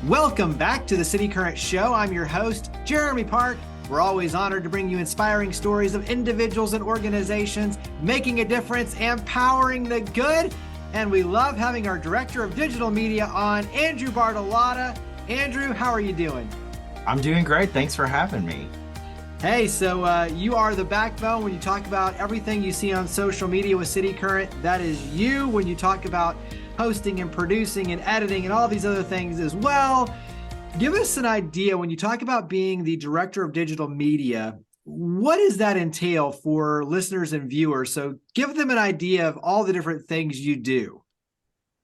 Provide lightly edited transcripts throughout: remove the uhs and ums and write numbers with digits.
Welcome back to the City Current Show. I'm your host, Jeremy Park. We're always honored to bring you inspiring stories of individuals and organizations making a difference and powering the good. And we love having our Director of Digital Media on, Andrew Bartolotta. Andrew, how are you doing? I'm doing great. Thanks for having me. Hey, so you are the backbone when you talk about everything you see on social media with City Current. That is you when you talk about hosting and producing and editing and all these other things as well. Give us an idea when you talk about being the Director of Digital Media, what does that entail for listeners and viewers? So give them an idea of all the different things you do.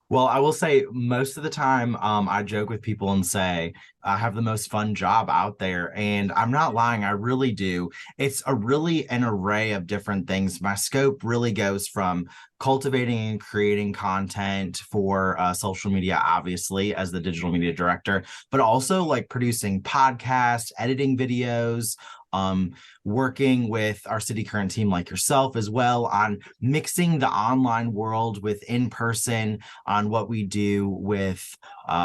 Well, I will say most of the time, I joke with people and say I have the most fun job out there. And I'm not lying. I really do. It's an array of different things. My scope really goes from cultivating and creating content for social media, obviously, as the digital media director, but also like producing podcasts, editing videos, working with our City Current team like yourself as well on mixing the online world with in-person, on what we do with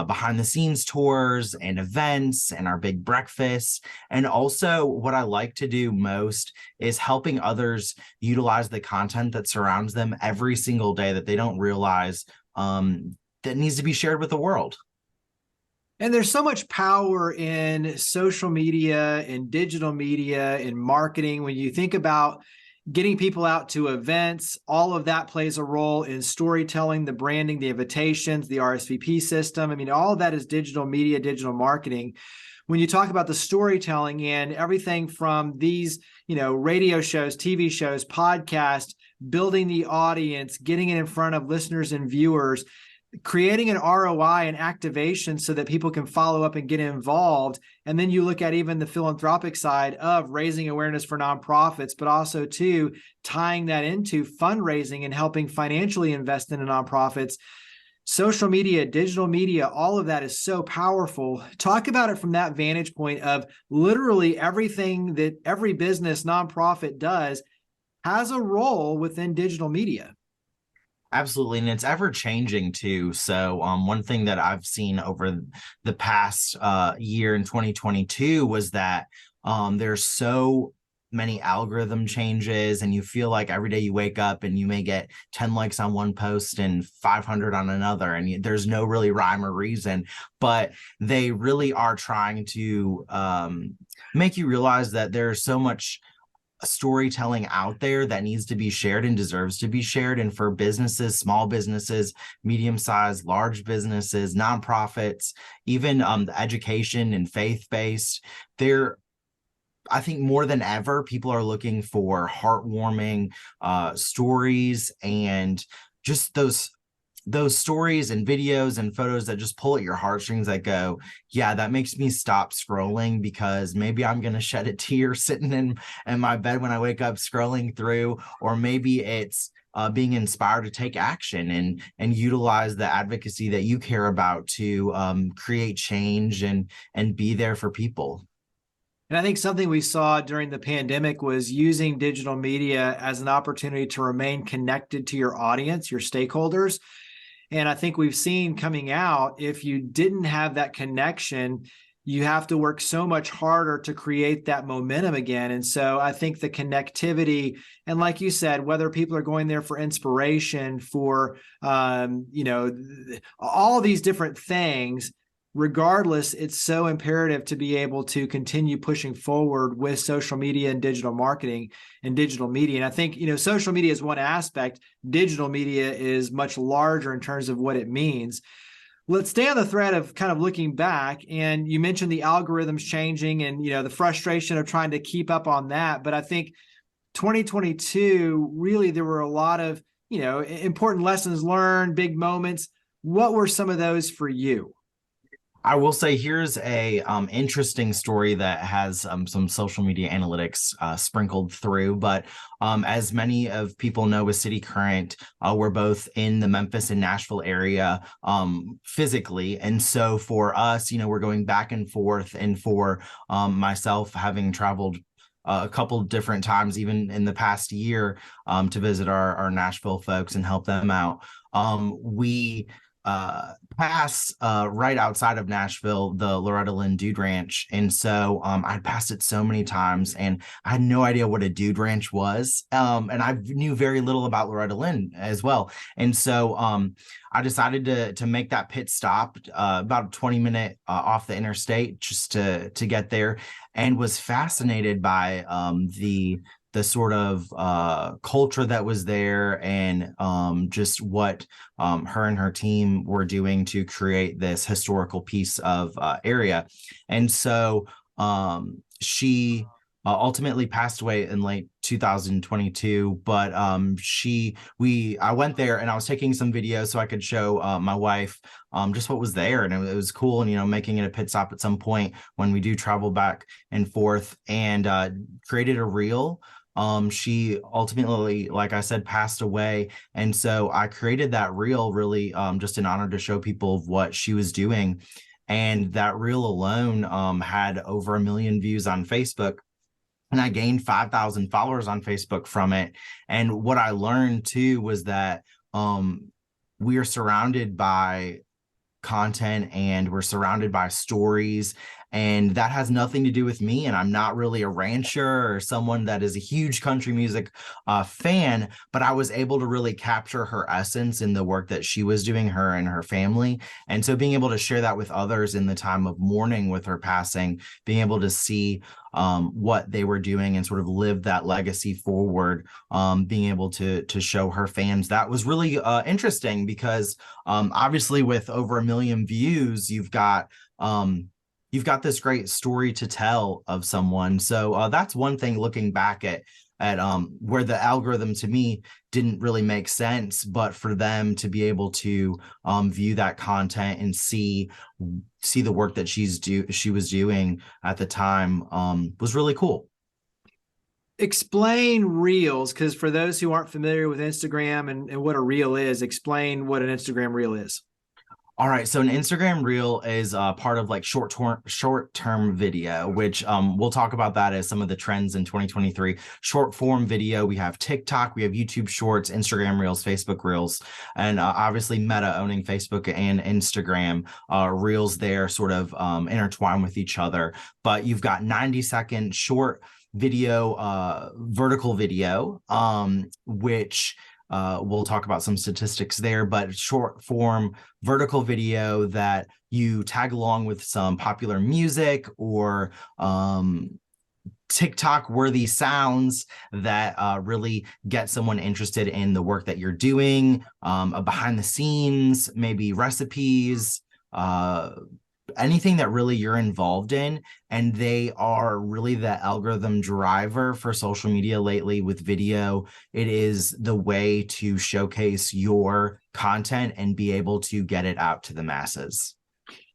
behind the scenes tours and events and our big breakfasts. And also what I like to do most is helping others utilize the content that surrounds them every single day that they don't realize that needs to be shared with the world. And there's so much power in social media and digital media and marketing. When you think about getting people out to events, all of that plays a role in storytelling, the branding, the invitations, the RSVP system. I mean, all of that is digital media, digital marketing. When you talk about the storytelling and everything from these, radio shows, TV shows, podcasts, building the audience, getting it in front of listeners and viewers, creating an ROI and activation so that people can follow up and get involved. And then you look at even the philanthropic side of raising awareness for nonprofits, but also too tying that into fundraising and helping financially invest in the nonprofits. Social media, digital media, all of that is so powerful. Talk about it from that vantage point of literally everything that every business, nonprofit does has a role within digital media. Absolutely. And it's ever changing too. So one thing that I've seen over the past year in 2022 was that there's so many algorithm changes, and you feel like every day you wake up and you may get 10 likes on one post and 500 on another, and there's no really rhyme or reason, but they really are trying to make you realize that there's so much storytelling out there that needs to be shared and deserves to be shared. And for businesses, small businesses, medium-sized, large businesses, nonprofits, even the education and faith-based, I think more than ever, people are looking for heartwarming stories, and just those stories and videos and photos that just pull at your heartstrings, that go, yeah, that makes me stop scrolling, because maybe I'm going to shed a tear sitting in my bed when I wake up scrolling through, or maybe it's being inspired to take action and utilize the advocacy that you care about to create change and be there for people. And I think something we saw during the pandemic was using digital media as an opportunity to remain connected to your audience, your stakeholders. And I think we've seen coming out, if you didn't have that connection, you have to work so much harder to create that momentum again. And so I think the connectivity, and like you said, whether people are going there for inspiration, for, all these different things, regardless, it's so imperative to be able to continue pushing forward with social media and digital marketing and digital media. And I think, social media is one aspect. Digital media is much larger in terms of what it means. Let's stay on the thread of kind of looking back. And you mentioned the algorithms changing and, the frustration of trying to keep up on that. But I think 2022, really, there were a lot of, important lessons learned, big moments. What were some of those for you? I will say here's a interesting story that has some social media analytics sprinkled through. But as many of people know with City Current, we're both in the Memphis and Nashville area physically. And so for us, we're going back and forth. And for myself, having traveled a couple different times, even in the past year, to visit our Nashville folks and help them out, we pass right outside of Nashville, the Loretta Lynn Dude Ranch. And so I'd passed it so many times and I had no idea what a dude ranch was. And I knew very little about Loretta Lynn as well. And so I decided to make that pit stop about a 20-minute off the interstate just to get there, and was fascinated by the sort of culture that was there, and just what her and her team were doing to create this historical piece of area. And so she ultimately passed away in late 2022, but I went there and I was taking some videos so I could show my wife just what was there, and it was cool, and making it a pit stop at some point when we do travel back and forth, and created a reel. She ultimately, like I said, passed away. And so I created that reel really just in honor to show people of what she was doing. And that reel alone had over 1 million views on Facebook. And I gained 5,000 followers on Facebook from it. And what I learned too was that we are surrounded by content and we're surrounded by stories, and that has nothing to do with me, and I'm not really a rancher or someone that is a huge country music fan, but I was able to really capture her essence in the work that she was doing, her and her family. And so being able to share that with others in the time of mourning with her passing, being able to see what they were doing and sort of live that legacy forward, being able to show her fans, that was really interesting, because obviously with over 1 million views, you've got this great story to tell of someone. So that's one thing, looking back at where the algorithm to me didn't really make sense, but for them to be able to view that content and see the work that she was doing at the time was really cool. Explain reels, because for those who aren't familiar with Instagram and what a reel is, explain what an Instagram reel is. All right, so an Instagram reel is part of like short-term video, which we'll talk about that as some of the trends in 2023. Short form video, we have TikTok, we have YouTube Shorts, Instagram Reels, Facebook Reels, and obviously Meta owning Facebook and Instagram. Reels there sort of intertwine with each other, but you've got 90-second short video, vertical video, which we'll talk about some statistics there, but short form vertical video that you tag along with some popular music or TikTok worthy sounds that really get someone interested in the work that you're doing, behind the scenes, maybe recipes, anything that really you're involved in. And they are really the algorithm driver for social media lately with video. It is the way to showcase your content and be able to get it out to the masses.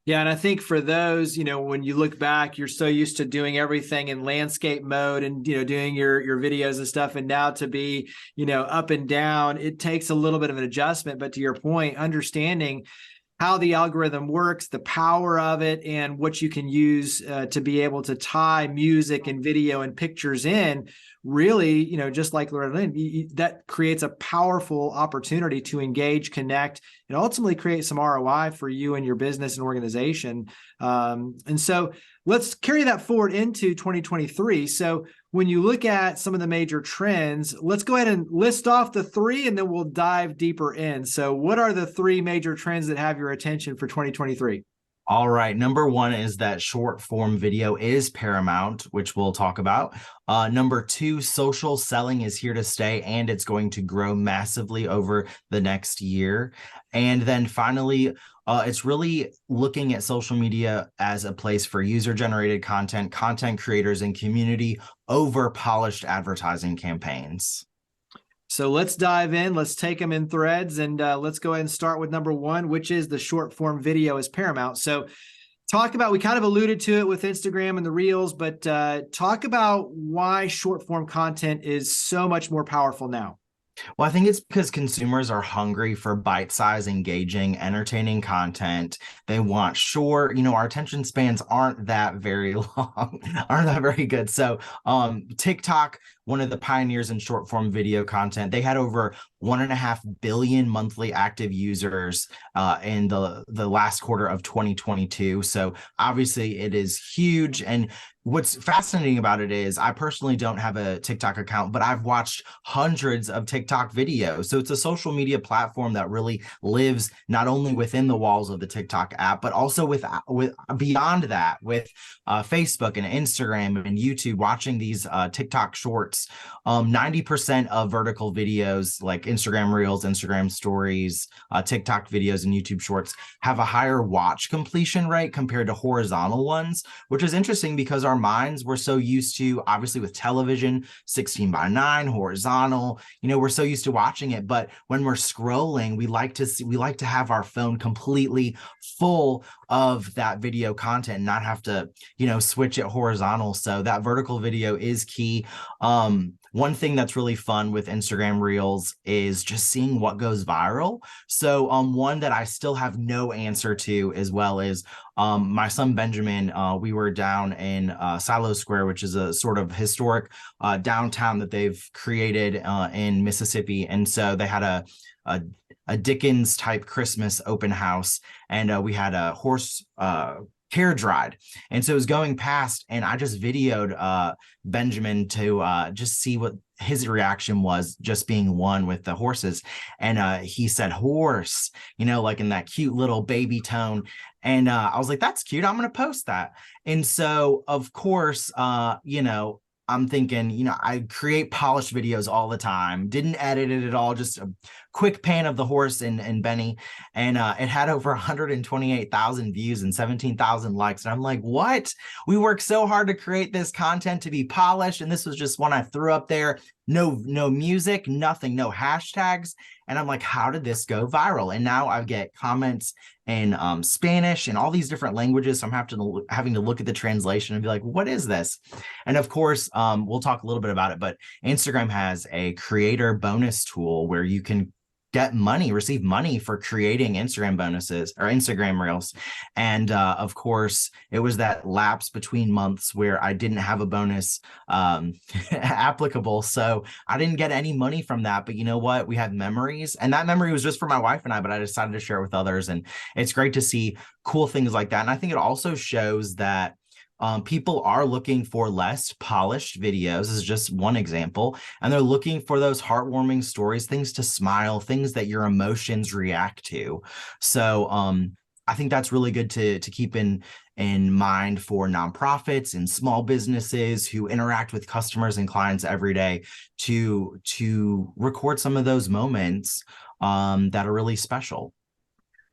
Yeah, and I think for those, when you look back, you're so used to doing everything in landscape mode and, doing your videos and stuff. And now to be, up and down, it takes a little bit of an adjustment. But to your point, understanding how the algorithm works, the power of it, and what you can use to be able to tie music and video and pictures in, really, just like Loretta Lynn, that creates a powerful opportunity to engage, connect, and ultimately create some ROI for you and your business and organization. And so let's carry that forward into 2023. So when you look at some of the major trends, let's go ahead and list off the three, and then we'll dive deeper in. So what are the three major trends that have your attention for 2023? All right. Number one is that short form video is paramount, which we'll talk about. Number two, social selling is here to stay, and it's going to grow massively over the next year. And then finally, it's really looking at social media as a place for user-generated content, content creators, and community over polished advertising campaigns. So let's dive in. Let's take them in threads, and let's go ahead and start with number one, which is the short form video is paramount. So we kind of alluded to it with Instagram and the reels, but talk about why short form content is so much more powerful now. Well, I think it's because consumers are hungry for bite-sized, engaging, entertaining content. They want short, our attention spans aren't that very long, aren't that very good. So TikTok one of the pioneers in short form video content. They had over 1.5 billion monthly active users in the last quarter of 2022. So obviously it is huge. And what's fascinating about it is I personally don't have a TikTok account, but I've watched hundreds of TikTok videos. So it's a social media platform that really lives not only within the walls of the TikTok app, but also with beyond that, with Facebook and Instagram and YouTube, watching these TikTok shorts. 90% of vertical videos like Instagram Reels, Instagram Stories, TikTok videos, and YouTube Shorts have a higher watch completion rate compared to horizontal ones, which is interesting because our minds were so used to, obviously with television, 16:9 horizontal, we're so used to watching it. But when we're scrolling, we like to have our phone completely full of that video content and not have to, switch it horizontal. So that vertical video is key. One thing that's really fun with Instagram Reels is just seeing what goes viral. So one that I still have no answer to as well is my son Benjamin. We were down in Silo Square, which is a sort of historic downtown that they've created in Mississippi. And so they had a Dickens type Christmas open house, and we had a horse carriage ride. And so it was going past, and I just videoed Benjamin to just see what his reaction was, just being one with the horses. And he said horse, like in that cute little baby tone. And I was like, that's cute. I'm going to post that. And so, of course, I'm thinking, I create polished videos all the time, didn't edit it at all, just a quick pan of the horse and Benny. And it had over 128,000 views and 17,000 likes. And I'm like, what? We worked so hard to create this content to be polished. And this was just one I threw up there. No music, nothing, no hashtags. And I'm like, how did this go viral? And now I get comments in Spanish and all these different languages. So I'm having to look at the translation and be like, what is this? And of course, we'll talk a little bit about it, but Instagram has a creator bonus tool where you can receive money for creating Instagram bonuses or Instagram Reels. And of course, it was that lapse between months where I didn't have a bonus applicable. So I didn't get any money from that. But you know what? We had memories, and that memory was just for my wife and I, but I decided to share it with others. And it's great to see cool things like that. And I think it also shows that people are looking for less polished videos. This is just one example. And they're looking for those heartwarming stories, things to smile, things that your emotions react to. So I think that's really good to keep in mind for nonprofits and small businesses who interact with customers and clients every day to record some of those moments that are really special.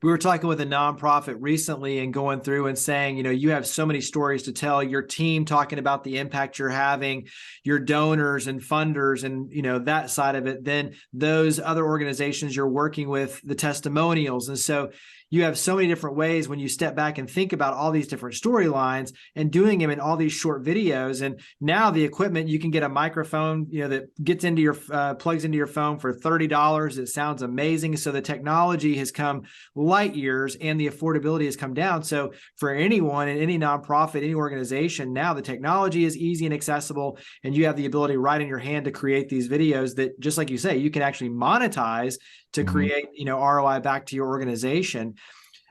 We were talking with a nonprofit recently and going through and saying, you have so many stories to tell, your team talking about the impact you're having, your donors and funders and, that side of it. Then those other organizations you're working with, the testimonials. And so you have so many different ways when you step back and think about all these different storylines and doing them in all these short videos. And now the equipment, you can get a microphone, that gets into your, plugs into your phone for $30. It sounds amazing. So the technology has come light years and the affordability has come down. So for anyone in any nonprofit, any organization, now the technology is easy and accessible, and you have the ability right in your hand to create these videos that, just like you say, you can actually monetize to create, ROI back to your organization.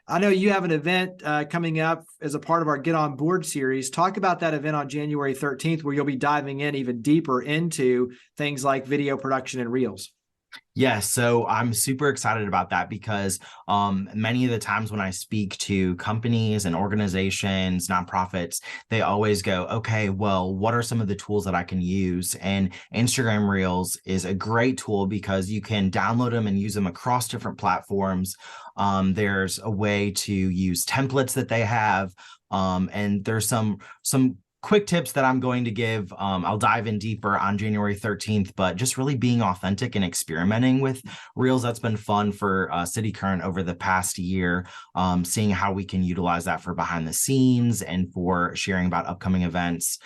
I know you have an event coming up as a part of our Get On Board series. Talk about that event on January 13th, where you'll be diving in even deeper into things like video production and Reels. Yes, so I'm super excited about that because many of the times when I speak to companies and organizations, nonprofits, they always go, okay, well, what are some of the tools that I can use? And Instagram Reels is a great tool because you can download them and use them across different platforms. There's a way to use templates that they have, and there's some quick tips that I'm going to give. I'll dive in deeper on January 13th, but just really being authentic and experimenting with Reels. That's been fun for City Current over the past year, seeing how we can utilize that for behind the scenes and for sharing about upcoming events,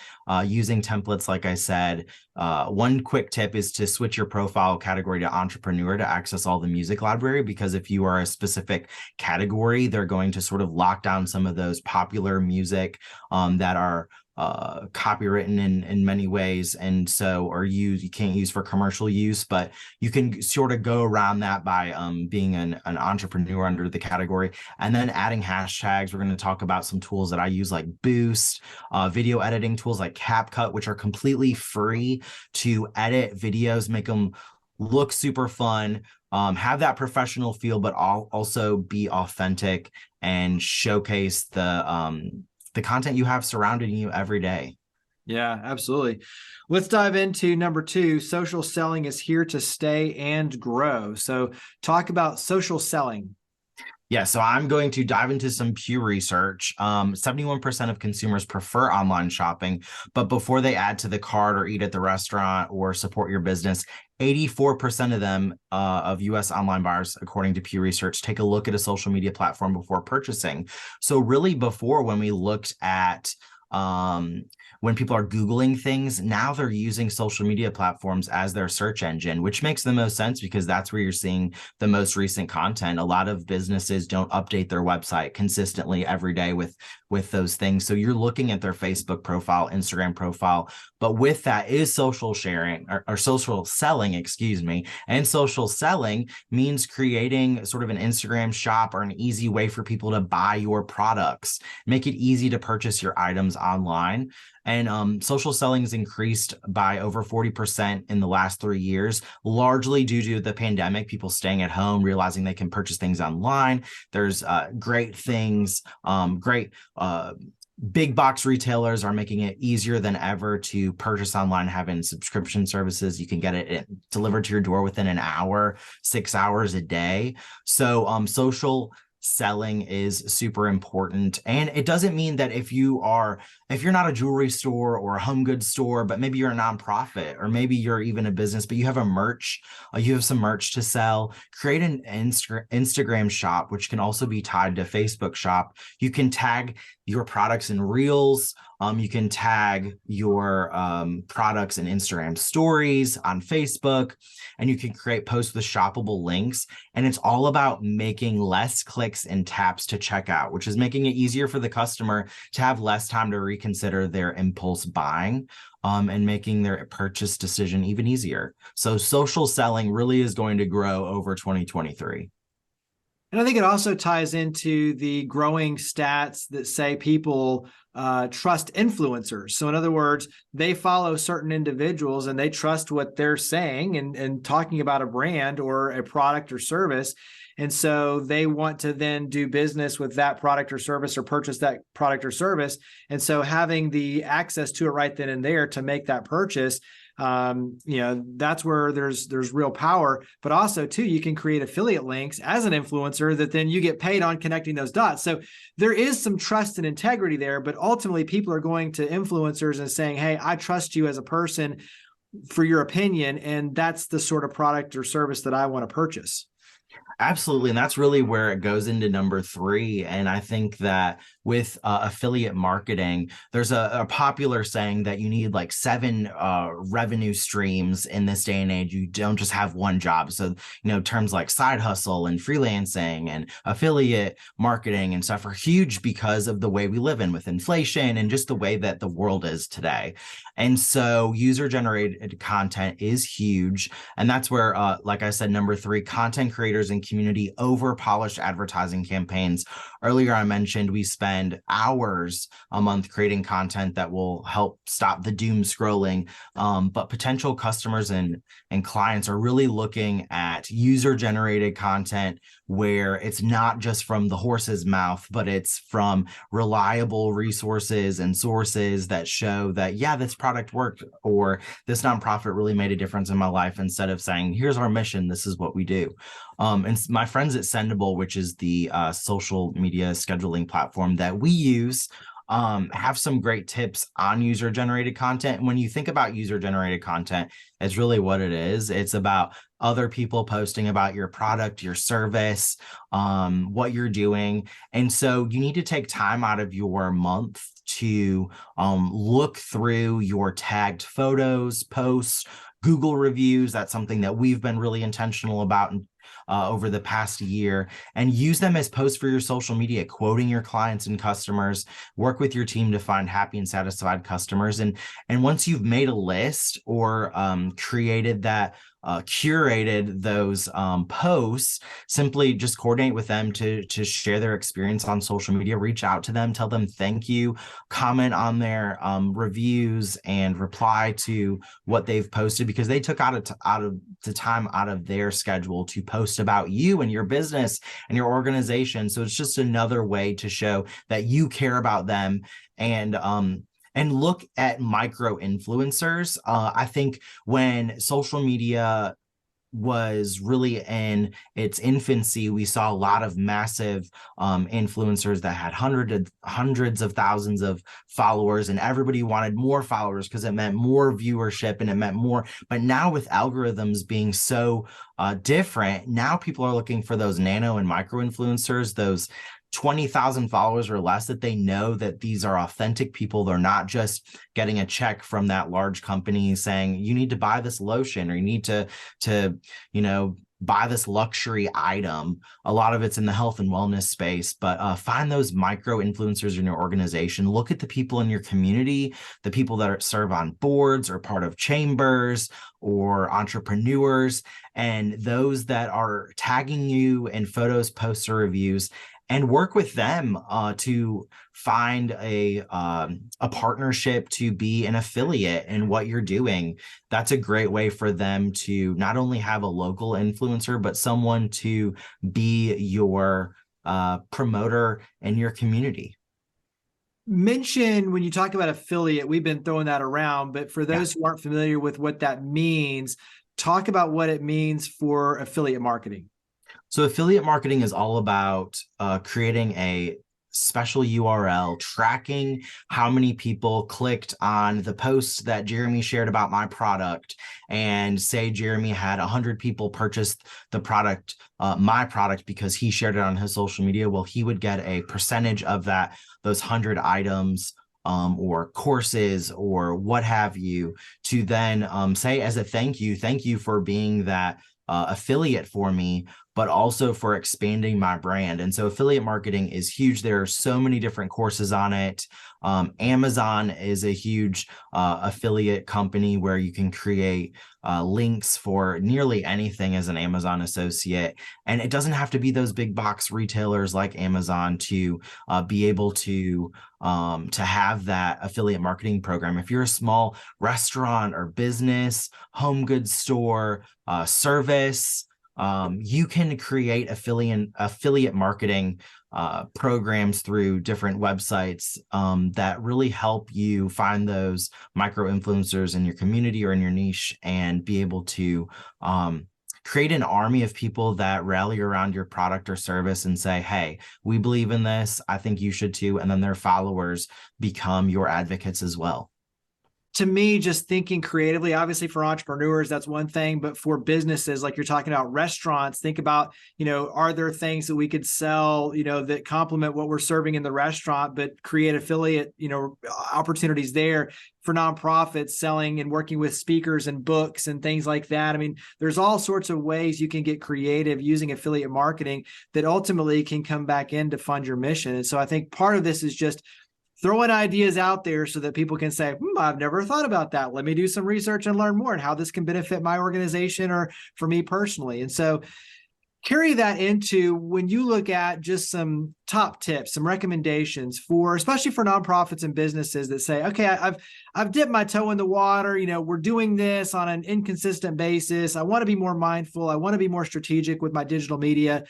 using templates. Like I said, one quick tip is to switch your profile category to entrepreneur to access all the music library, because if you are a specific category, they're going to sort of lock down some of those popular music that are copywritten in many ways, and so or you can't use for commercial use, but you can sort of go around that by being an entrepreneur under the category, and then adding hashtags. We're going to talk about some tools that I use like Boost, video editing tools like CapCut, which are completely free to edit videos, make them look super fun, have that professional feel, but also be authentic and showcase the content you have surrounding you every day. Yeah, absolutely. Let's dive into number two. Social selling is here to stay and grow. So, talk about social selling. Yeah, so I'm going to dive into some Pew Research. 71% of consumers prefer online shopping, but before they add to the cart or eat at the restaurant or support your business, 84% of them, of US online buyers, according to Pew Research, take a look at a social media platform before purchasing. So really before, when we looked at when people are Googling things, now they're using social media platforms as their search engine, which makes the most sense because that's where you're seeing the most recent content. A lot of businesses don't update their website consistently every day with those things. So you're looking at their Facebook profile, Instagram profile, but with that is social sharing or social selling, excuse me. And social selling means creating sort of an Instagram shop or an easy way for people to buy your products, make it easy to purchase your items online. And social selling has increased by over 40% in the last 3 years, largely due to the pandemic, people staying at home, realizing they can purchase things online. There's great things, great big box retailers are making it easier than ever to purchase online, having subscription services. You can get it delivered to your door within an hour, 6 hours a day. So social selling is super important. And it doesn't mean that if you're not a jewelry store or a home goods store, but maybe you're a nonprofit, or maybe you're even a business, but you have you have some merch to sell, create an Instagram shop, which can also be tied to Facebook shop. You can tag your products in reels. You can tag your products in Instagram stories on Facebook, and you can create posts with shoppable links. And it's all about making less clicks and taps to check out, which is making it easier for the customer to have less time to reconsider their impulse buying, and making their purchase decision even easier. So social selling really is going to grow over 2023. And I think it also ties into the growing stats that say people trust influencers. So, in other words, they follow certain individuals and they trust what they're saying and talking about a brand or a product or service. And so they want to then do business with that product or service or purchase that product or service. And so having the access to it right then and there to make that purchase, that's where there's real power. But also too, you can create affiliate links as an influencer that then you get paid on connecting those dots. So there is some trust and integrity there, but ultimately people are going to influencers and saying, hey, I trust you as a person for your opinion, and that's the sort of product or service that I want to purchase. Absolutely. And that's really where it goes into number three. And I think that with affiliate marketing, there's a popular saying that you need like 7 revenue streams in this day and age. You don't just have one job. So, terms like side hustle and freelancing and affiliate marketing and stuff are huge because of the way we live in with inflation and just the way that the world is today. And so user generated content is huge. And that's where, like I said, number three, content creators and community over polished advertising campaigns. Earlier, I mentioned we spend hours a month creating content that will help stop the doom scrolling. But potential customers and clients are really looking at user generated content where it's not just from the horse's mouth, but it's from reliable resources and sources that show that, yeah, this product worked, or this nonprofit really made a difference in my life, instead of saying, here's our mission, this is what we do. And my friends at Sendable, which is the social media scheduling platform that we use, have some great tips on user generated content. And when you think about user generated content, it's really what it is. It's about other people posting about your product, your service, what you're doing. And so you need to take time out of your month to look through your tagged photos, posts, Google reviews. That's something that we've been really intentional about over the past year, and use them as posts for your social media, quoting your clients and customers. Work with your team to find happy and satisfied customers. And once you've made a list or created that, curated those posts, simply just coordinate with them to share their experience on social media. Reach out to them, tell them thank you, comment on their reviews, and reply to what they've posted, because they took out of the time out of their schedule to post about you and your business and your organization. So it's just another way to show that you care about them. And look at micro influencers. I think when social media was really in its infancy, we saw a lot of massive influencers that had hundreds of thousands of followers, and everybody wanted more followers because it meant more viewership and it meant more. But now with algorithms being so different, now people are looking for those nano and micro influencers, those 20,000 followers or less, that they know that these are authentic people. They're not just getting a check from that large company saying you need to buy this lotion or you need to buy this luxury item. A lot of it's in the health and wellness space, but find those micro influencers in your organization. Look at the people in your community, the people that serve on boards or part of chambers or entrepreneurs, and those that are tagging you in photos, posts, or reviews, and work with them to find a partnership to be an affiliate in what you're doing. That's a great way for them to not only have a local influencer, but someone to be your promoter in your community. Mention when you talk about affiliate, we've been throwing that around, but for those Yeah. who aren't familiar with what that means, talk about what it means for affiliate marketing. So affiliate marketing is all about creating a special URL, tracking how many people clicked on the post that Jeremy shared about my product. And say Jeremy had 100 people purchase the product, my product, because he shared it on his social media. Well, he would get a percentage of that, those 100 items or courses or what have you, to then say as a thank you for being that affiliate for me, but also for expanding my brand. And so affiliate marketing is huge. There are so many different courses on it. Amazon is a huge affiliate company where you can create links for nearly anything as an Amazon associate. And it doesn't have to be those big box retailers like Amazon to be able to have that affiliate marketing program. If you're a small restaurant or business, home goods store, service, you can create affiliate marketing programs through different websites that really help you find those micro influencers in your community or in your niche, and be able to create an army of people that rally around your product or service and say, hey, we believe in this, I think you should too. And then their followers become your advocates as well. To me, just thinking creatively, obviously for entrepreneurs, that's one thing, but for businesses, like you're talking about restaurants, think about, are there things that we could sell, that complement what we're serving in the restaurant, but create affiliate, opportunities there for nonprofits selling and working with speakers and books and things like that. I mean, there's all sorts of ways you can get creative using affiliate marketing that ultimately can come back in to fund your mission. And so I think part of this is just throwing ideas out there so that people can say, I've never thought about that. Let me do some research and learn more and how this can benefit my organization or for me personally. And so carry that into when you look at just some top tips, some recommendations for, especially for nonprofits and businesses that say, okay, I've dipped my toe in the water. We're doing this on an inconsistent basis. I want to be more mindful. I want to be more strategic with my digital media.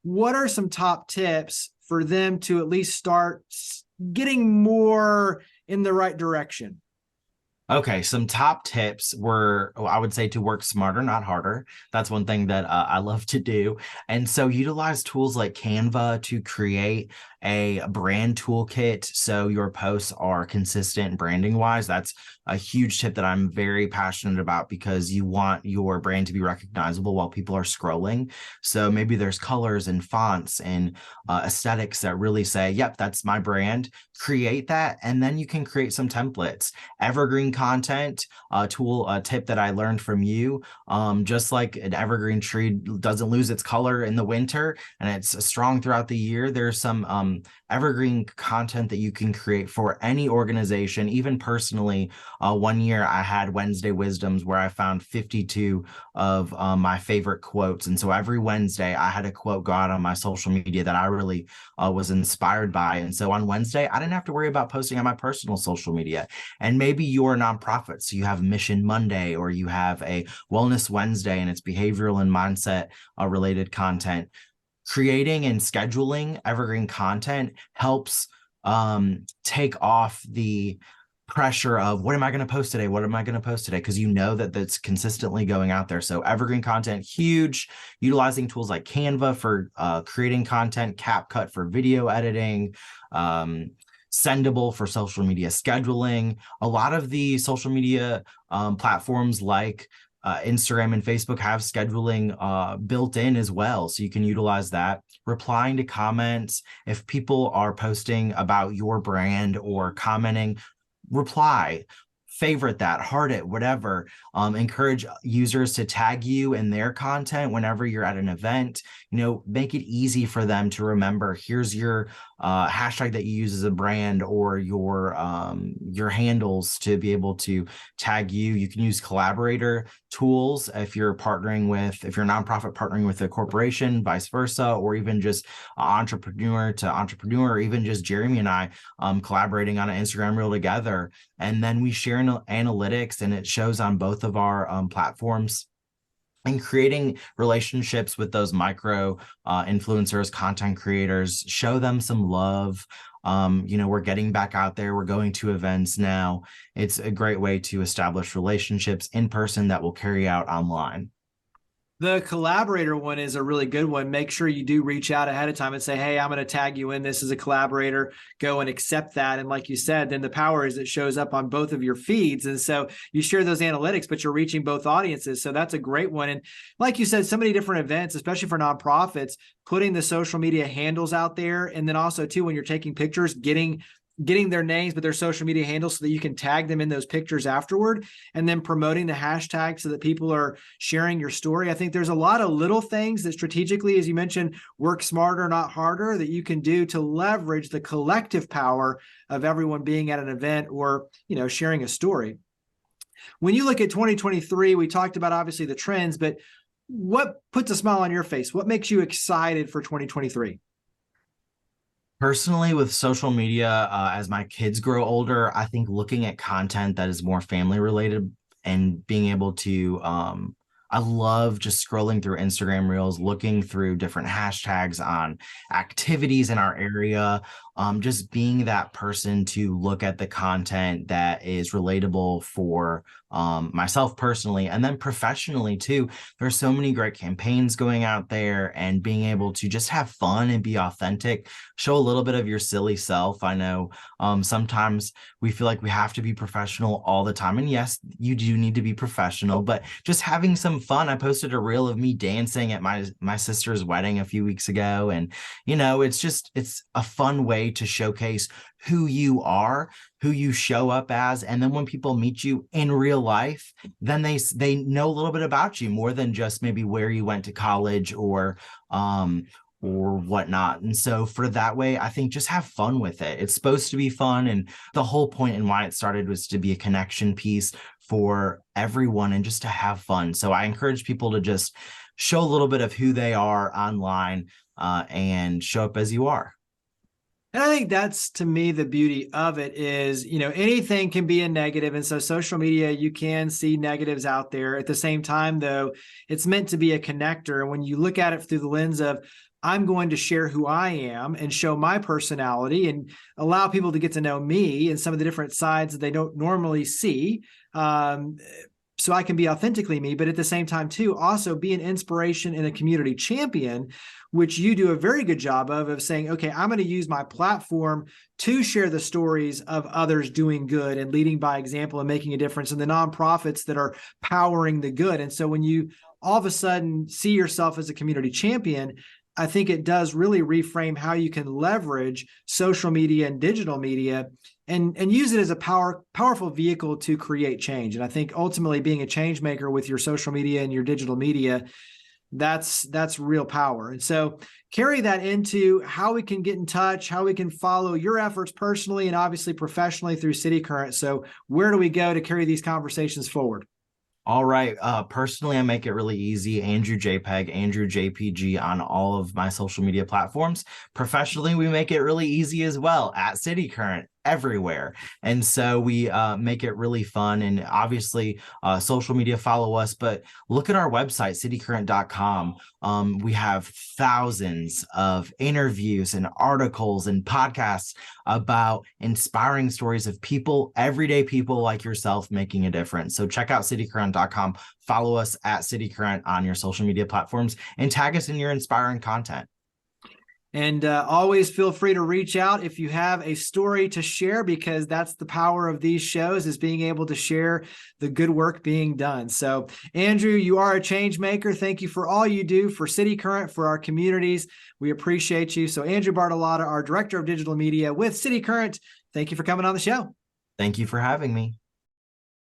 What are some top tips for them to at least start getting more in the right direction? Okay, some top tips were, I would say, to work smarter, not harder. That's one thing that I love to do. And so utilize tools like Canva to create a brand toolkit so your posts are consistent branding wise. That's a huge tip that I'm very passionate about, because you want your brand to be recognizable while people are scrolling. So maybe there's colors and fonts and aesthetics that really say, yep, that's my brand. Create that, and then you can create some templates. Evergreen content, a tip that I learned from you. Just like an evergreen tree doesn't lose its color in the winter and it's strong throughout the year, there's some evergreen content that you can create for any organization. Even personally, one year I had Wednesday Wisdoms where I found 52 of my favorite quotes. And so every Wednesday I had a quote go out on my social media that I really was inspired by. And so on Wednesday, I didn't have to worry about posting on my personal social media. And maybe you're a nonprofit, so you have Mission Monday, or you have a Wellness Wednesday, and it's behavioral and mindset related content. Creating and scheduling evergreen content helps take off the pressure of, what am I going to post today? What am I going to post today? Because you know that that's consistently going out there. So evergreen content, huge. Utilizing tools like Canva for creating content, CapCut for video editing, Sendable for social media scheduling. A lot of the social media platforms like Instagram and Facebook have scheduling built in as well. So you can utilize that. Replying to comments. If people are posting about your brand or commenting, reply, favorite that, heart it, whatever. Encourage users to tag you in their content whenever you're at an event. Make it easy for them to remember, here's your hashtag that you use as a brand, or your handles to be able to tag you. You can use collaborator tools if you're a nonprofit partnering with a corporation, vice versa, or even just entrepreneur to entrepreneur, or even just Jeremy and I collaborating on an Instagram reel together. And then we share analytics, and it shows on both of our platforms. And creating relationships with those micro influencers, content creators, show them some love. We're getting back out there. We're going to events now. It's a great way to establish relationships in person that will carry out online. The collaborator one is a really good one. Make sure you do reach out ahead of time and say, hey, I'm going to tag you in this as a collaborator. Go and accept that. And like you said, then the power is it shows up on both of your feeds. And so you share those analytics, but you're reaching both audiences. So that's a great one. And like you said, so many different events, especially for nonprofits, putting the social media handles out there. And then also too, when you're taking pictures, getting their names, but their social media handles so that you can tag them in those pictures afterward, and then promoting the hashtag so that people are sharing your story. I think there's a lot of little things that strategically, as you mentioned, work smarter, not harder, that you can do to leverage the collective power of everyone being at an event or, sharing a story. When you look at 2023, we talked about obviously the trends, but what puts a smile on your face? What makes you excited for 2023? Personally, with social media, as my kids grow older, I think looking at content that is more family related and being able to, I love just scrolling through Instagram reels, looking through different hashtags on activities in our area, just being that person to look at the content that is relatable for myself personally, and then professionally too. There's so many great campaigns going out there, and being able to just have fun and be authentic, show a little bit of your silly self. I know sometimes we feel like we have to be professional all the time, and yes, you do need to be professional, but just having some fun. I posted a reel of me dancing at my sister's wedding a few weeks ago, and it's a fun way to showcase who you are, who you show up as. And then when people meet you in real life, then they know a little bit about you, more than just maybe where you went to college or whatnot. And so for that way, I think just have fun with it. It's supposed to be fun. And the whole point and why it started was to be a connection piece for everyone and just to have fun. So I encourage people to just show a little bit of who they are online and show up as you are. And I think that's, to me, the beauty of it is, anything can be a negative. And so social media, you can see negatives out there. At the same time, though, it's meant to be a connector. And when you look at it through the lens of, I'm going to share who I am and show my personality and allow people to get to know me and some of the different sides that they don't normally see. so I can be authentically me, but at the same time too, also be an inspiration and a community champion, which you do a very good job of saying, okay, I'm going to use my platform to share the stories of others doing good and leading by example and making a difference, and the nonprofits that are powering the good. And so when you all of a sudden see yourself as a community champion, I think it does really reframe how you can leverage social media and digital media and use it as a powerful vehicle to create change. And I think ultimately being a change maker with your social media and your digital media, that's real power. And so carry that into how we can get in touch, how we can follow your efforts personally and obviously professionally through City Current. So where do we go to carry these conversations forward? All right. Personally, I make it really easy. Andrew JPEG, Andrew JPG on all of my social media platforms. Professionally, we make it really easy as well at City Current everywhere. And so we make it really fun. And obviously, social media, follow us, but look at our website, citycurrent.com. We have thousands of interviews and articles and podcasts about inspiring stories of people, everyday people like yourself making a difference. So check out citycurrent.com, follow us at City Current on your social media platforms, and tag us in your inspiring content. And always feel free to reach out if you have a story to share, because that's the power of these shows, is being able to share the good work being done. So, Andrew, you are a change maker. Thank you for all you do for City Current, for our communities. We appreciate you. So, Andrew Bartolotta, our Director of Digital Media with City Current, thank you for coming on the show. Thank you for having me.